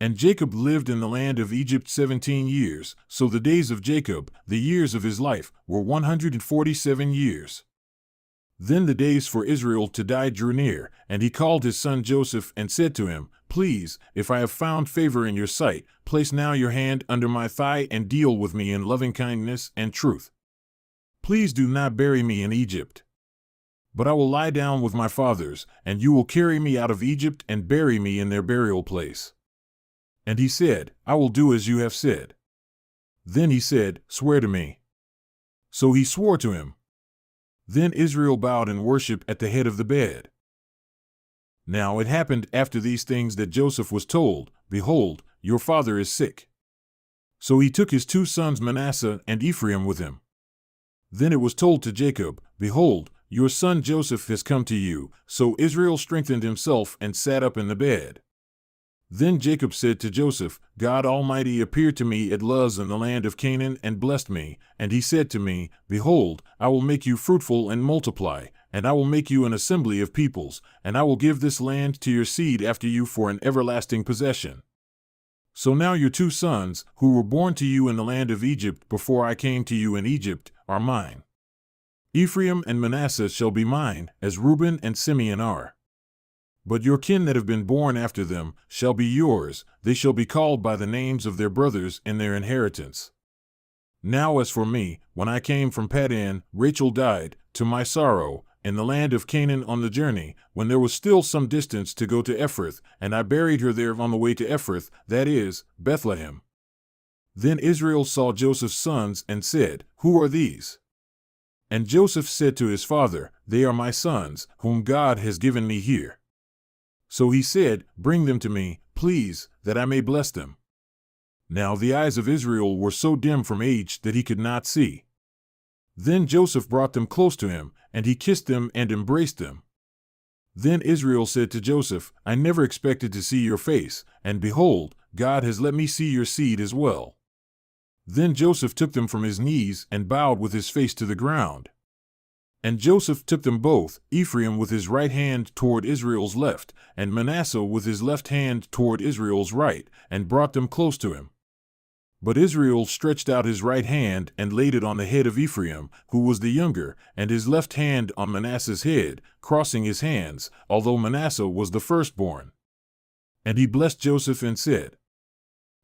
And Jacob lived in the land of Egypt 17 years, so the days of Jacob, the years of his life, were 147 years. Then the days for Israel to die drew near, and he called his son Joseph and said to him, Please, if I have found favor in your sight, place now your hand under my thigh and deal with me in loving kindness and truth. Please do not bury me in Egypt. But I will lie down with my fathers, and you will carry me out of Egypt and bury me in their burial place. And he said, I will do as you have said. Then he said, Swear to me. So he swore to him. Then Israel bowed in worship at the head of the bed. Now it happened after these things that Joseph was told, Behold, your father is sick. So he took his 2 sons Manasseh and Ephraim with him. Then it was told to Jacob, Behold, your son Joseph has come to you. So Israel strengthened himself and sat up in the bed. Then Jacob said to Joseph, God Almighty appeared to me at Luz in the land of Canaan and blessed me, and he said to me, Behold, I will make you fruitful and multiply, and I will make you an assembly of peoples, and I will give this land to your seed after you for an everlasting possession. So now your 2 sons, who were born to you in the land of Egypt before I came to you in Egypt, are mine. Ephraim and Manasseh shall be mine, as Reuben and Simeon are. But your kin that have been born after them shall be yours, they shall be called by the names of their brothers in their inheritance. Now as for me, when I came from Paddan, Rachel died, to my sorrow, in the land of Canaan on the journey, when there was still some distance to go to Ephrath, and I buried her there on the way to Ephrath, that is, Bethlehem. Then Israel saw Joseph's sons and said, Who are these? And Joseph said to his father, They are my sons, whom God has given me here. So he said, Bring them to me, please, that I may bless them. Now the eyes of Israel were so dim from age that he could not see. Then Joseph brought them close to him, and he kissed them and embraced them. Then Israel said to Joseph, I never expected to see your face, and behold, God has let me see your seed as well. Then Joseph took them from his knees and bowed with his face to the ground. And Joseph took them both, Ephraim with his right hand toward Israel's left, and Manasseh with his left hand toward Israel's right, and brought them close to him. But Israel stretched out his right hand and laid it on the head of Ephraim, who was the younger, and his left hand on Manasseh's head, crossing his hands, although Manasseh was the firstborn. And he blessed Joseph and said,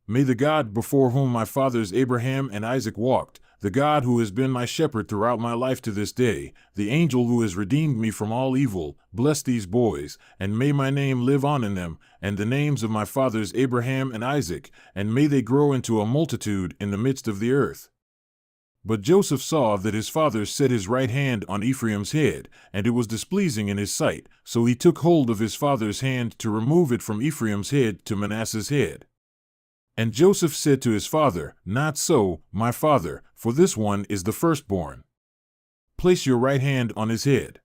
May the God before whom my fathers Abraham and Isaac walked, the God who has been my shepherd throughout my life to this day, the angel who has redeemed me from all evil, bless these boys, and may my name live on in them, and the names of my fathers Abraham and Isaac, and may they grow into a multitude in the midst of the earth. But Joseph saw that his father set his right hand on Ephraim's head, and it was displeasing in his sight, so he took hold of his father's hand to remove it from Ephraim's head to Manasseh's head. And Joseph said to his father, Not so, my father, for this one is the firstborn. Place your right hand on his head.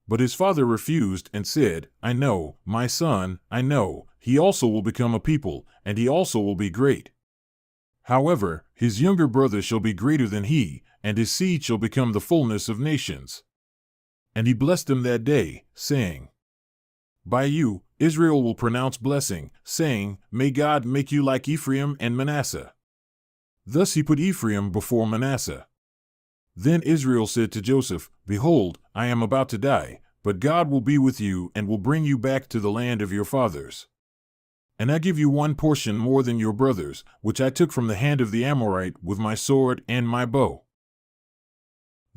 But his father refused and said, I know, my son, I know, he also will become a people, and he also will be great. However, his younger brother shall be greater than he, and his seed shall become the fullness of nations. And he blessed them that day, saying, By you, Israel will pronounce blessing, saying, May God make you like Ephraim and Manasseh. Thus he put Ephraim before Manasseh. Then Israel said to Joseph, Behold, I am about to die, but God will be with you and will bring you back to the land of your fathers. And I give you one portion more than your brothers, which I took from the hand of the Amorite with my sword and my bow.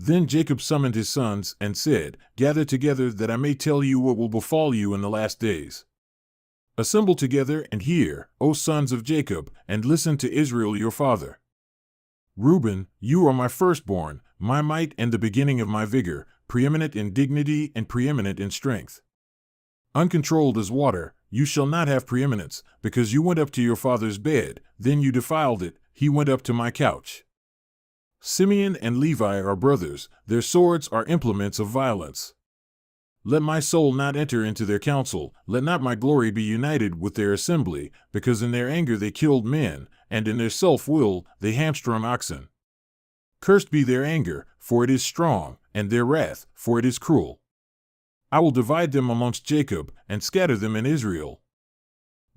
Then Jacob summoned his sons and said, Gather together that I may tell you what will befall you in the last days. Assemble together and hear, O sons of Jacob, and listen to Israel your father. Reuben, you are my firstborn, my might and the beginning of my vigor, preeminent in dignity and preeminent in strength. Uncontrolled as water, you shall not have preeminence, because you went up to your father's bed, then you defiled it, he went up to my couch. Simeon and Levi are brothers, their swords are implements of violence. Let my soul not enter into their council, let not my glory be united with their assembly, because in their anger they killed men, and in their self-will they hamstrung oxen. Cursed be their anger, for it is strong, and their wrath, for it is cruel. I will divide them amongst Jacob, and scatter them in Israel.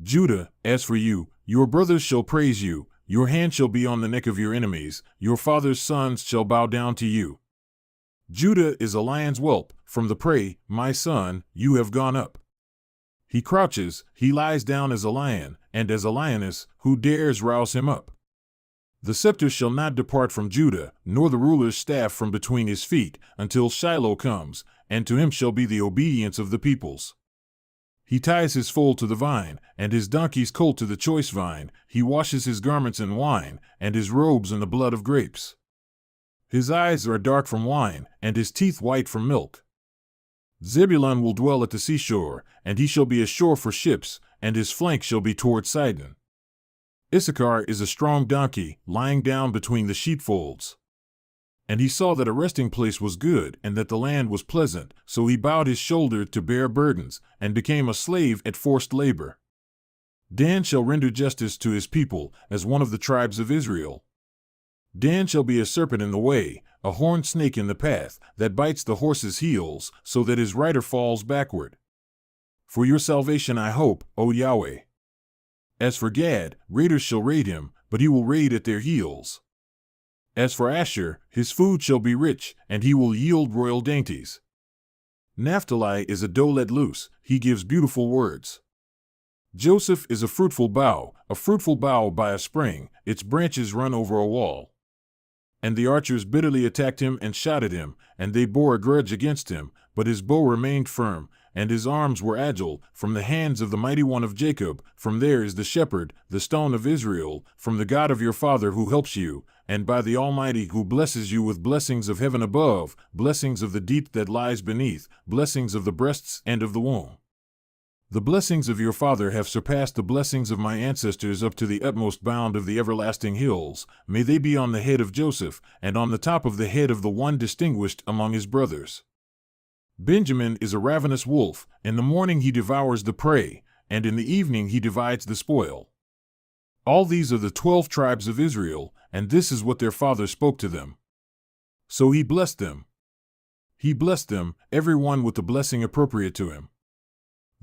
Judah, as for you, your brothers shall praise you, your hand shall be on the neck of your enemies, your father's sons shall bow down to you. Judah is a lion's whelp, from the prey, my son, you have gone up. He crouches, he lies down as a lion, and as a lioness, who dares rouse him up? The scepter shall not depart from Judah, nor the ruler's staff from between his feet, until Shiloh comes, and to him shall be the obedience of the peoples. He ties his foal to the vine, and his donkey's colt to the choice vine. He washes his garments in wine, and his robes in the blood of grapes. His eyes are dark from wine, and his teeth white from milk. Zebulun will dwell at the seashore, and he shall be a shore for ships, and his flank shall be toward Sidon. Issachar is a strong donkey, lying down between the sheepfolds. And he saw that a resting place was good, and that the land was pleasant, so he bowed his shoulder to bear burdens, and became a slave at forced labor. Dan shall render justice to his people, as one of the tribes of Israel. Dan shall be a serpent in the way, a horned snake in the path, that bites the horse's heels, so that his rider falls backward. For your salvation I hope, O Yahweh. As for Gad, raiders shall raid him, but he will raid at their heels. As for Asher, his food shall be rich, and he will yield royal dainties. Naphtali is a doe let loose, he gives beautiful words. Joseph is a fruitful bough by a spring, its branches run over a wall. And the archers bitterly attacked him and shot at him, and they bore a grudge against him, but his bow remained firm, and his arms were agile, from the hands of the mighty one of Jacob. From there is the shepherd, the stone of Israel, from the God of your father who helps you, and by the Almighty who blesses you with blessings of heaven above, blessings of the deep that lies beneath, blessings of the breasts and of the womb. The blessings of your father have surpassed the blessings of my ancestors up to the utmost bound of the everlasting hills. May they be on the head of Joseph, and on the top of the head of the one distinguished among his brothers. Benjamin is a ravenous wolf. In the morning he devours the prey, and in the evening he divides the spoil. All these are the 12 tribes of Israel, and this is what their father spoke to them. So he blessed them. He blessed them, every one with the blessing appropriate to him.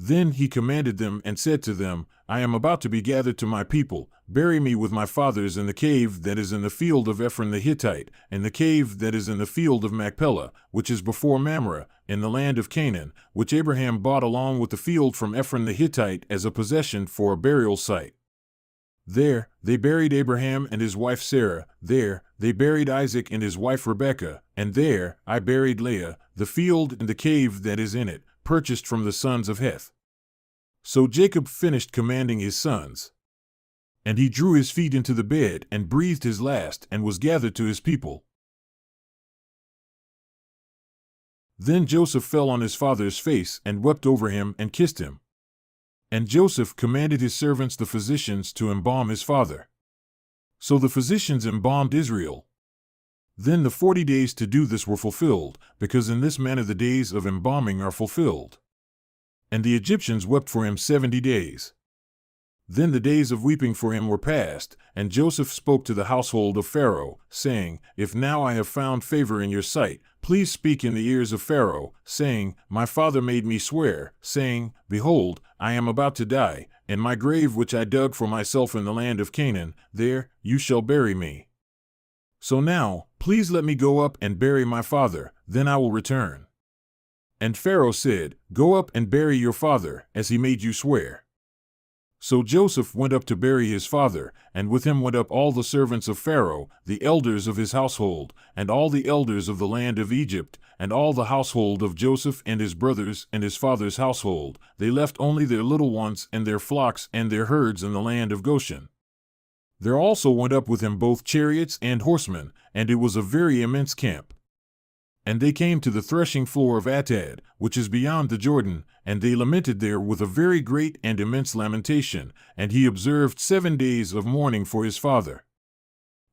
Then he commanded them and said to them, I am about to be gathered to my people. Bury me with my fathers in the cave that is in the field of Ephron the Hittite, in the cave that is in the field of Machpelah, which is before Mamre, in the land of Canaan, which Abraham bought along with the field from Ephron the Hittite as a possession for a burial site. There they buried Abraham and his wife Sarah, there they buried Isaac and his wife Rebekah, and there I buried Leah, the field and the cave that is in it, purchased from the sons of Heth. So Jacob finished commanding his sons. And he drew his feet into the bed and breathed his last and was gathered to his people. Then Joseph fell on his father's face and wept over him and kissed him. And Joseph commanded his servants the physicians to embalm his father. So the physicians embalmed Israel. Then the 40 days to do this were fulfilled, because in this manner the days of embalming are fulfilled. And the Egyptians wept for him 70 days. Then the days of weeping for him were past, and Joseph spoke to the household of Pharaoh, saying, If now I have found favor in your sight, please speak in the ears of Pharaoh, saying, My father made me swear, saying, Behold, I am about to die, and my grave which I dug for myself in the land of Canaan, there you shall bury me. So now, please let me go up and bury my father, then I will return. And Pharaoh said, Go up and bury your father, as he made you swear. So Joseph went up to bury his father, and with him went up all the servants of Pharaoh, the elders of his household, and all the elders of the land of Egypt, and all the household of Joseph and his brothers and his father's household. They left only their little ones and their flocks and their herds in the land of Goshen. There also went up with him both chariots and horsemen, and it was a very immense camp. And they came to the threshing floor of Atad, which is beyond the Jordan, and they lamented there with a very great and immense lamentation, and he observed 7 days of mourning for his father.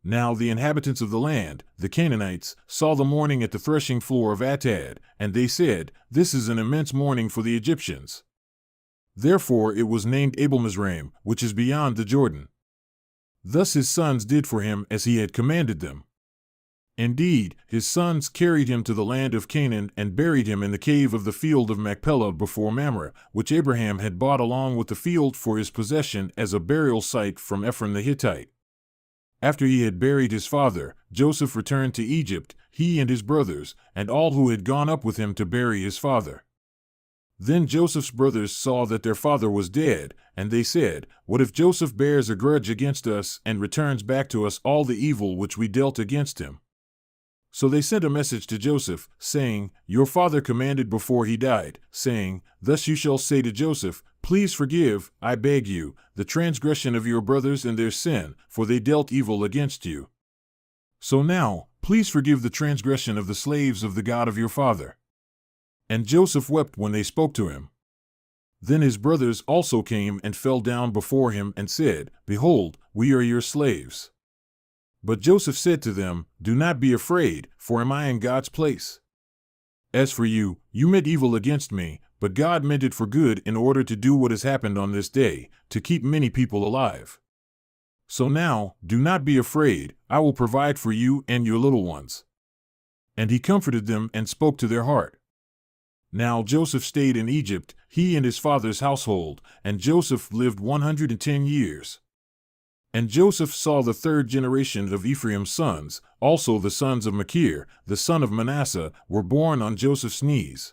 Now the inhabitants of the land, the Canaanites, saw the mourning at the threshing floor of Atad, and they said, This is an immense mourning for the Egyptians. Therefore it was named Abel-Mizraim, which is beyond the Jordan. Thus his sons did for him as he had commanded them. Indeed, his sons carried him to the land of Canaan and buried him in the cave of the field of Machpelah before Mamre, which Abraham had bought along with the field for his possession as a burial site from Ephron the Hittite. After he had buried his father, Joseph returned to Egypt, he and his brothers, and all who had gone up with him to bury his father. Then Joseph's brothers saw that their father was dead, and they said, "What if Joseph bears a grudge against us and returns back to us all the evil which we dealt against him?" So they sent a message to Joseph, saying, "Your father commanded before he died, saying, 'Thus you shall say to Joseph, Please forgive, I beg you, the transgression of your brothers and their sin, for they dealt evil against you. So now, please forgive the transgression of the slaves of the God of your father.' And Joseph wept when they spoke to him. Then his brothers also came and fell down before him and said, 'Behold, we are your slaves.' But Joseph said to them, 'Do not be afraid, for am I in God's place? As for you, you meant evil against me, but God meant it for good in order to do what has happened on this day, to keep many people alive. So now, do not be afraid, I will provide for you and your little ones.' And he comforted them and spoke to their heart. Now Joseph stayed in Egypt, he and his father's household, and Joseph lived 110 years. And Joseph saw the third generation of Ephraim's sons, also the sons of Machir, the son of Manasseh, were born on Joseph's knees.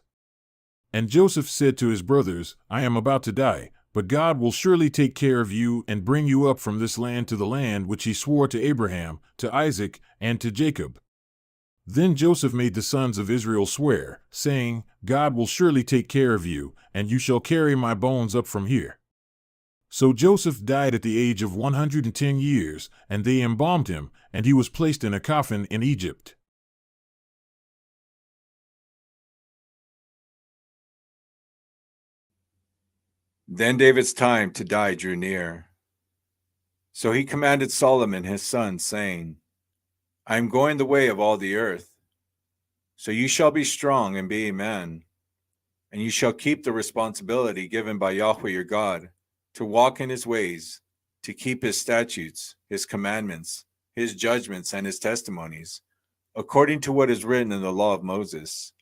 And Joseph said to his brothers, 'I am about to die, but God will surely take care of you and bring you up from this land to the land which he swore to Abraham, to Isaac, and to Jacob.' Then Joseph made the sons of Israel swear, saying, 'God will surely take care of you, and you shall carry my bones up from here.' So Joseph died at the age of 110 years, and they embalmed him, and he was placed in a coffin in Egypt. Then David's time to die drew near. So he commanded Solomon his son, saying, 'I am going the way of all the earth. So you shall be strong and be a man, and you shall keep the responsibility given by Yahweh your God, to walk in his ways, to keep his statutes, his commandments, his judgments, and his testimonies, according to what is written in the law of Moses,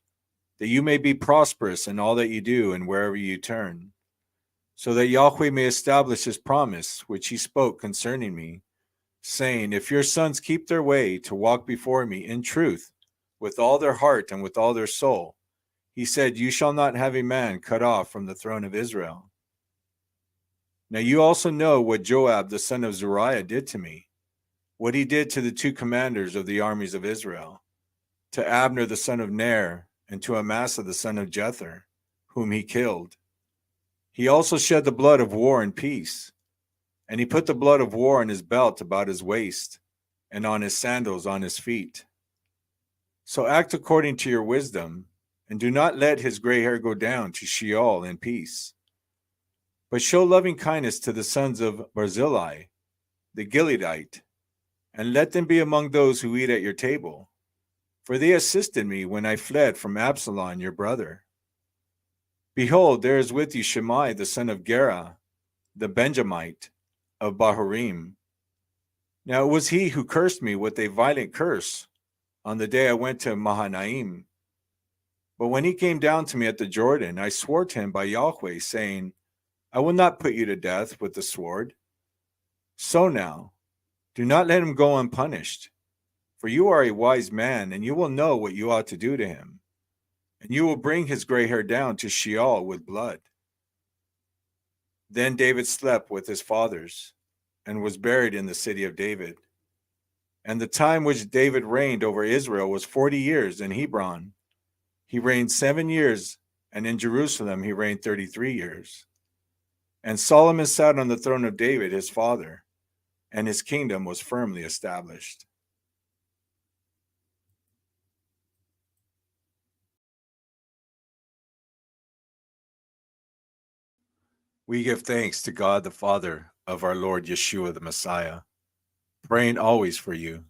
that you may be prosperous in all that you do and wherever you turn, so that Yahweh may establish his promise, which he spoke concerning me, saying, if your sons keep their way to walk before me in truth, with all their heart and with all their soul, he said, you shall not have a man cut off from the throne of Israel. Now you also know what Joab the son of Zeruiah did to me, what he did to the two commanders of the armies of Israel, to Abner the son of Ner, and to Amasa the son of Jether, whom he killed. He also shed the blood of war and peace, and he put the blood of war on his belt about his waist, and on his sandals on his feet. So act according to your wisdom, and do not let his gray hair go down to Sheol in peace. But show loving kindness to the sons of Barzillai, the Gileadite, and let them be among those who eat at your table. For they assisted me when I fled from Absalom your brother. Behold, there is with you Shimei the son of Gera, the Benjamite, of Bahurim. Now it was he who cursed me with a violent curse on the day I went to Mahanaim. But when he came down to me at the Jordan, I swore to him by Yahweh, saying, I will not put you to death with the sword. So now, do not let him go unpunished, for you are a wise man, and you will know what you ought to do to him, and you will bring his gray hair down to Sheol with blood. Then David slept with his fathers, and was buried in the city of David. And the time which David reigned over Israel was 40 years in Hebron. He reigned 7 years, and in Jerusalem he reigned 33 years. And Solomon sat on the throne of David his father, and his kingdom was firmly established. We give thanks to God the Father of our Lord Yeshua the Messiah, praying always for you,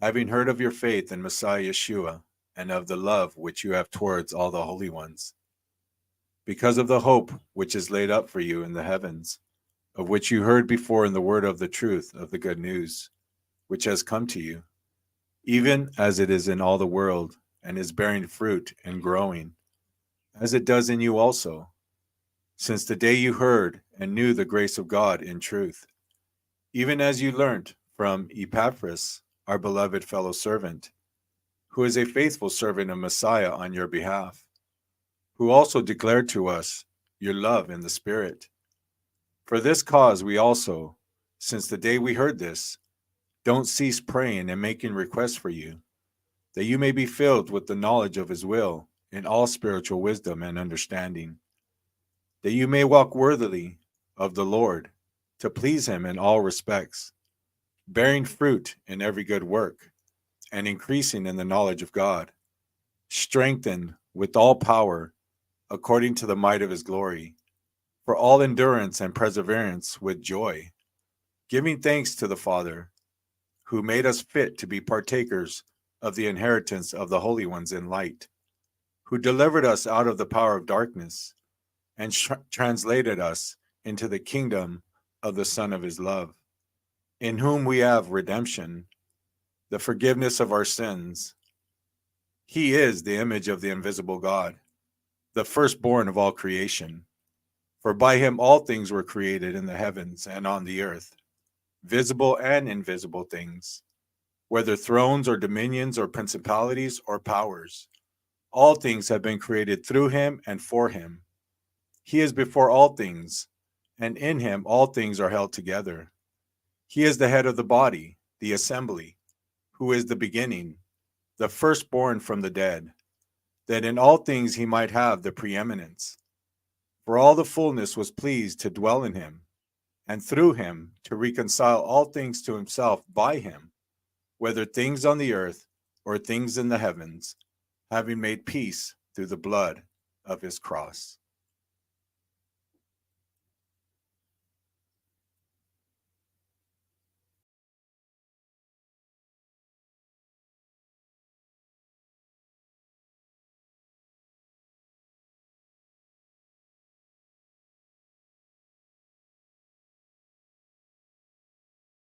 having heard of your faith in Messiah Yeshua, and of the love which you have towards all the holy ones, because of the hope which is laid up for you in the heavens, of which you heard before in the word of the truth of the good news, which has come to you, even as it is in all the world, and is bearing fruit and growing, as it does in you also, since the day you heard and knew the grace of God in truth, even as you learnt from Epaphras, our beloved fellow servant, who is a faithful servant of Messiah on your behalf, who also declared to us your love in the Spirit. For this cause we also, since the day we heard this, don't cease praying and making requests for you, that you may be filled with the knowledge of his will in all spiritual wisdom and understanding, that you may walk worthily of the Lord, to please him in all respects, bearing fruit in every good work, and increasing in the knowledge of God, strengthened with all power according to the might of his glory, for all endurance and perseverance with joy, giving thanks to the Father, who made us fit to be partakers of the inheritance of the holy ones in light, who delivered us out of the power of darkness and translated us into the kingdom of the Son of his love, in whom we have redemption, the forgiveness of our sins. He is the image of the invisible God, the firstborn of all creation. For by him all things were created in the heavens and on the earth, visible and invisible things, whether thrones or dominions or principalities or powers. All things have been created through him and for him. He is before all things, and in him all things are held together. He is the head of the body, the assembly, who is the beginning, the firstborn from the dead, that in all things he might have the preeminence. For all the fullness was pleased to dwell in him, and through him to reconcile all things to himself by him, whether things on the earth or things in the heavens, having made peace through the blood of his cross.